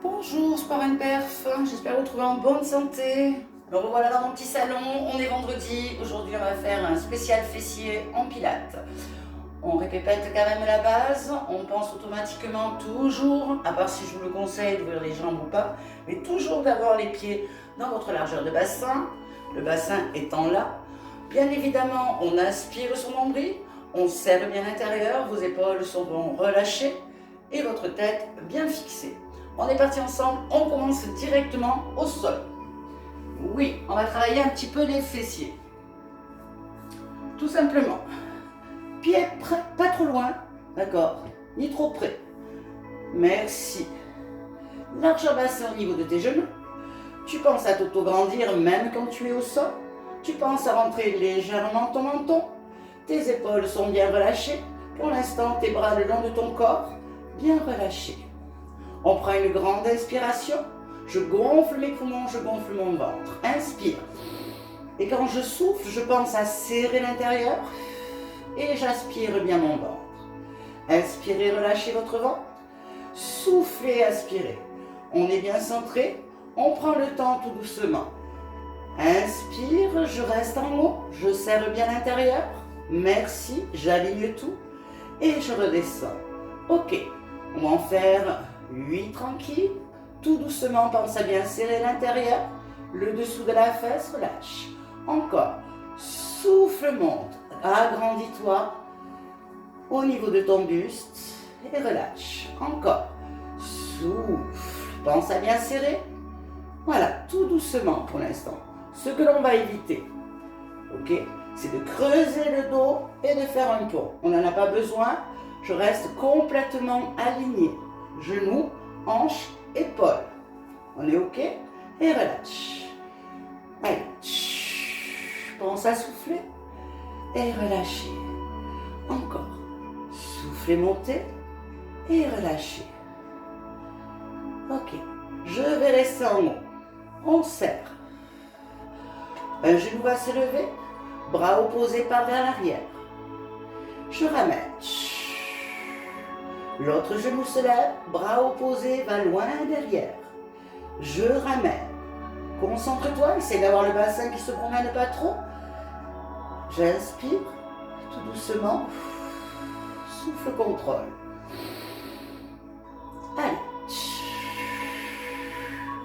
Bonjour Sport and Perf, j'espère vous trouver en bonne santé. Me revoilà dans mon petit salon, on est vendredi. Aujourd'hui on va faire un spécial fessier en pilates. On répète quand même la base, on pense automatiquement toujours, à part si je vous le conseille d'ouvrir les jambes ou pas, mais toujours d'avoir les pieds dans votre largeur de bassin, le bassin étant là. Bien évidemment, on aspire son nombril, on serre bien l'intérieur, vos épaules seront relâchées et votre tête bien fixée. On est parti ensemble, on commence directement au sol. Oui, on va travailler un petit peu les fessiers. Tout simplement. Pieds pas trop loin, d'accord, ni trop près. Merci. Largeur bassin au niveau de tes genoux. Tu penses à t'auto-grandir même quand tu es au sol. Tu penses à rentrer légèrement ton menton. Tes épaules sont bien relâchées. Pour l'instant, tes bras le long de ton corps, bien relâchés. On prend une grande inspiration. Je gonfle mes poumons, je gonfle mon ventre. Inspire. Et quand je souffle, je pense à serrer l'intérieur. Et j'aspire bien mon ventre. Inspirez, relâchez votre ventre. Soufflez, aspirez. On est bien centré. On prend le temps tout doucement. Inspire, je reste en haut. Je serre bien l'intérieur. Merci, j'aligne tout. Et je redescends. Ok, on va en faire 8 tranquilles. Tout doucement, pense à bien serrer l'intérieur. Le dessous de la fesse, relâche. Encore. Souffle, monte. Agrandis-toi au niveau de ton buste et relâche. Encore. Souffle. Pense à bien serrer. Voilà, tout doucement pour l'instant. Ce que l'on va éviter, ok, c'est de creuser le dos et de faire un pont. On n'en a pas besoin. Je reste complètement aligné. Genoux, hanches, épaules. On est ok? Et relâche. Allez. Pense à souffler. Et relâcher. Encore. Soufflez, montez. Et relâchez. Ok. Je vais rester en haut. On serre. Un genou va se lever. Bras opposés par vers l'arrière. Je ramène. L'autre genou se lève. Bras opposés va loin derrière. Je ramène. Concentre-toi. Essaie d'avoir le bassin qui se promène pas trop. J'inspire. Tout doucement. Souffle, contrôle. Allez.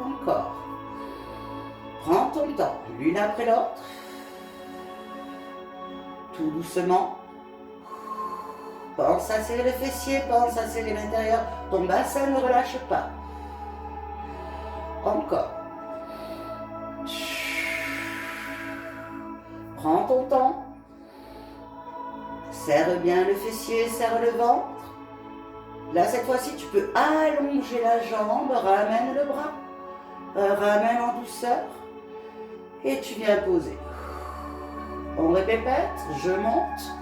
Encore. Prends ton temps, l'une après l'autre. Tout doucement. Pense à serrer le fessier, pense à serrer l'intérieur. Ton bassin ne relâche pas. Encore. Prends ton temps. Serre bien le fessier, serre le ventre. Là, cette fois-ci, tu peux allonger la jambe, ramène le bras. Ramène en douceur. Et tu viens poser. On répète, je monte.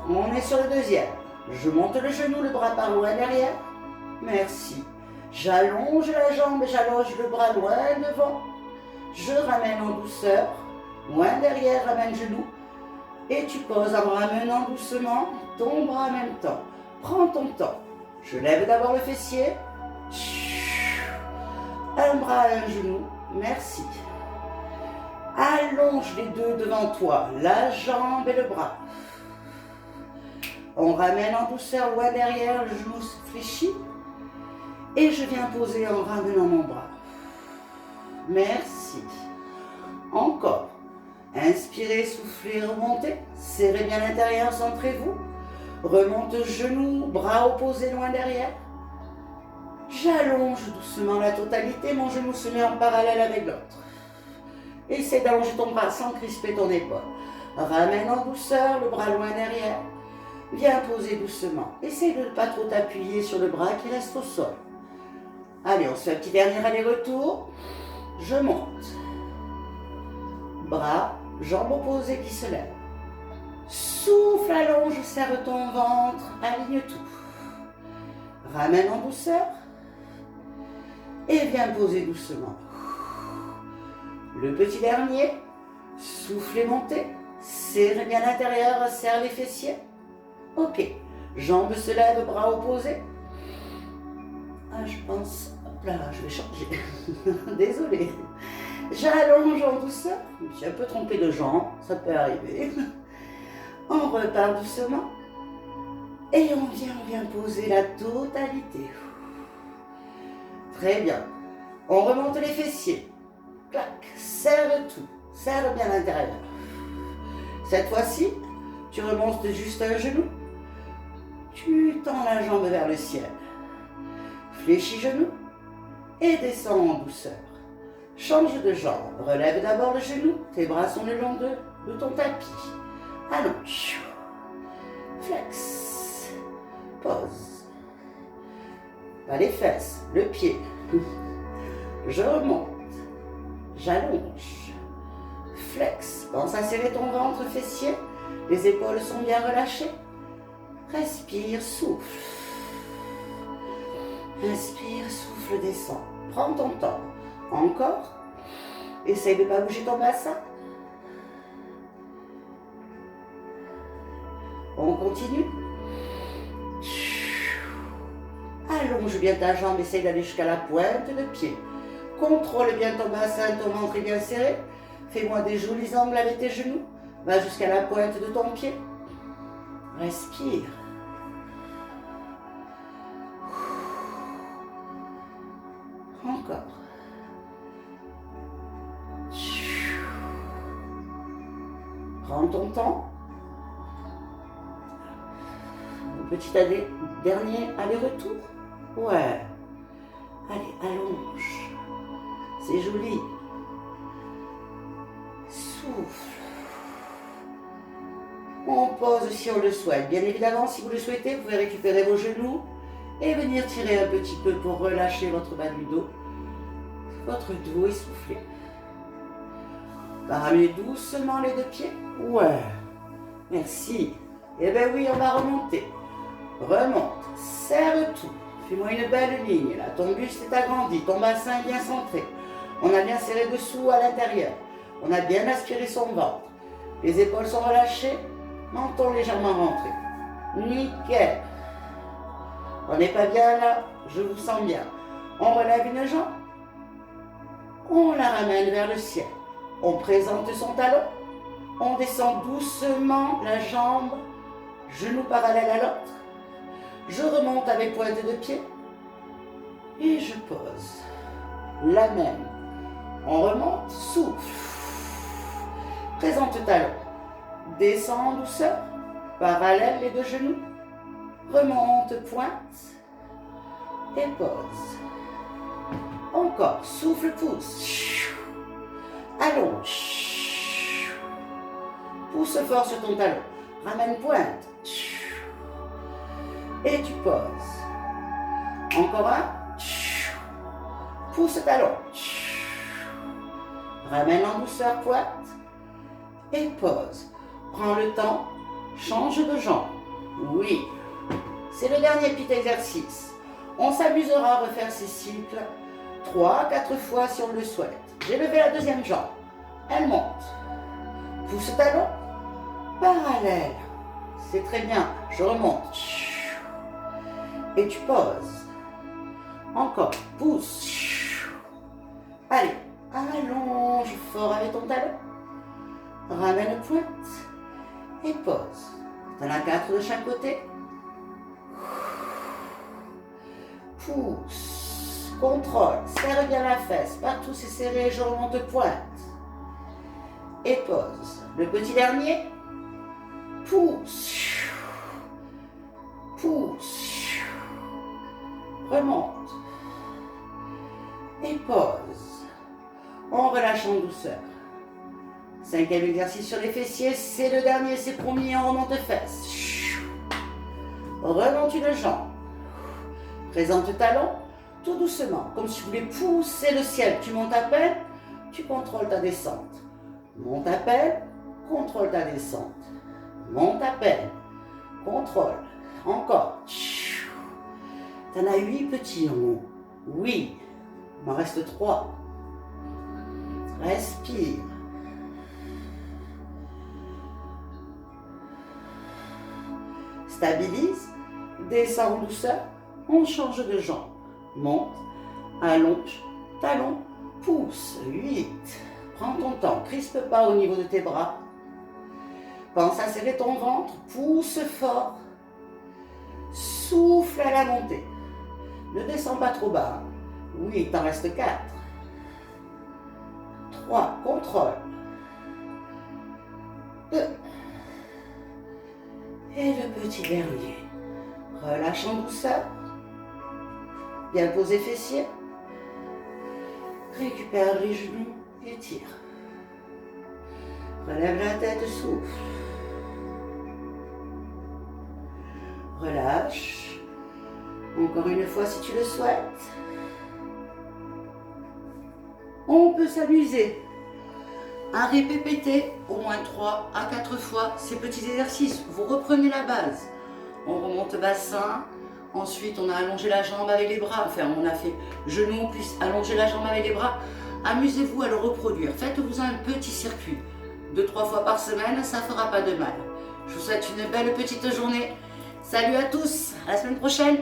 On est sur le deuxième. Je monte le genou, le bras par loin derrière. Merci. J'allonge la jambe, j'allonge le bras loin devant. Je ramène en douceur. Loin derrière, ramène genou. Et tu poses en ramenant doucement ton bras en même temps. Prends ton temps. Je lève d'abord le fessier. Un bras, un genou. Merci. Allonge les deux devant toi, la jambe et le bras. On ramène en douceur loin derrière, le genou se fléchit. Et je viens poser en ramenant mon bras. Merci. Encore. Inspirez, soufflez, remontez. Serrez bien l'intérieur, centrez-vous. Remonte genou, bras opposés loin derrière. J'allonge doucement la totalité, mon genou se met en parallèle avec l'autre. Essaie d'allonger ton bras sans crisper ton épaule. Ramène en douceur, le bras loin derrière. Viens poser doucement. Essaie de ne pas trop t'appuyer sur le bras qui reste au sol. Allez, on se fait un petit dernier aller-retour. Je monte. Bras, jambes opposées qui se lèvent. Souffle, allonge, serre ton ventre, aligne tout. Ramène en douceur. Et viens poser doucement. Le petit dernier. Soufflez, montez. Serrez bien l'intérieur, serre les fessiers. Ok. Jambes se lèvent, bras opposés. je pense. Hop là, je vais changer. Désolée. J'allonge en douceur. Je me suis un peu trompée de jambe, ça peut arriver. On repart doucement. Et on vient poser la totalité. Très bien. On remonte les fessiers. Clac, serre tout. Serre bien l'intérieur. Cette fois-ci, tu remontes juste un genou. Tu tends la jambe vers le ciel. Fléchis genou et descends en douceur. Change de jambe. Relève d'abord le genou. Tes bras sont le long de ton tapis. Allonge. Flex. Pose. Pas les fesses, le pied. Je remonte. J'allonge. Flex. Pense à serrer ton ventre fessier. Les épaules sont bien relâchées. Respire, souffle. Inspire, souffle, descend. Prends ton temps. Encore. Essaye de ne pas bouger ton bassin. On continue. Allonge bien ta jambe, essaye d'aller jusqu'à la pointe de pied. Contrôle bien ton bassin, ton ventre est bien serré. Fais-moi des jolis angles avec tes genoux. Va jusqu'à la pointe de ton pied. Respire. Encore. Prends ton temps. Un petit dernier aller-retour. Ouais. Allez, allonge. C'est joli. Souffle. On pose si on le souhaite. Bien évidemment, si vous le souhaitez, vous pouvez récupérer vos genoux et venir tirer un petit peu pour relâcher votre bas du dos, votre dos et souffler. Ramenez doucement les deux pieds. Ouais. Merci. Eh bien oui, on va remonter. Remonte. Serre tout. Fais-moi une belle ligne. Là, ton buste est agrandi. Ton bassin est bien centré. On a bien serré dessous à l'intérieur. On a bien aspiré son ventre. Les épaules sont relâchées. Menton légèrement rentré. Nickel. On n'est pas bien là. Je vous sens bien. On relève une jambe. On la ramène vers le ciel. On présente son talon. On descend doucement la jambe. Genou parallèle à l'autre. Je remonte avec pointe de pied. Et je pose. La même. On remonte. Souffle. Présente le talon. Descends en douceur. Parallèle les deux genoux. Remonte, pointe. Et pose. Encore. Souffle, pousse. Allonge. Pousse fort sur ton talon. Ramène pointe. Et tu poses. Encore un. Pousse talon. Ramène en douceur, pointe. Et pose. Prends le temps. Change de jambe. Oui. C'est le dernier petit exercice. On s'amusera à refaire ces cycles 3 à 4 fois si on le souhaite. J'ai levé la deuxième jambe. Elle monte. Pousse talon. Parallèle. C'est très bien. Je remonte. Et tu poses. Encore. Pousse. Allez. Allonge fort avec ton talon. Ramène pointe. Et pose. T'en as 4 de chaque côté. Pousse. Contrôle. Serre bien la fesse. Partout c'est serré. Je remonte pointe. Et pose. Le petit dernier. Pousse. Pousse. Remonte. Et pose. On relâche en douceur. 5e exercice sur les fessiers. C'est le dernier, c'est promis. On remonte fesses. Remonte une jambe. Présente le talon. Tout doucement. Comme si tu voulais pousser le ciel. Tu montes à peine. Tu contrôles ta descente. Monte à peine. Contrôle ta descente. Monte à peine. Contrôle. Encore. T'en as 8 petits en haut. Oui. Il m'en reste 3. Respire. Stabilise. Descends en douceur. On change de jambe. monte, allonge, talon, pousse, 8. Prends ton temps, crispe pas au niveau de tes bras. Pense à serrer ton ventre, pousse fort. Souffle à la montée. Ne descends pas trop bas. Oui, il t'en reste 4. 3, contrôle. 2. Et le petit dernier. Relâche en douceur. Bien posé fessier. Récupère les genoux et tire. Relève la tête, souffle. Relâche. Encore une fois si tu le souhaites. On peut s'amuser à répéter au moins 3 à 4 fois ces petits exercices. Vous reprenez la base. On remonte bassin. Ensuite, on a allongé la jambe avec les bras. Enfin, on a fait genou puis allonger la jambe avec les bras. Amusez-vous à le reproduire. Faites-vous un petit circuit. 2-3 fois par semaine, ça ne fera pas de mal. Je vous souhaite une belle petite journée. Salut à tous, à la semaine prochaine.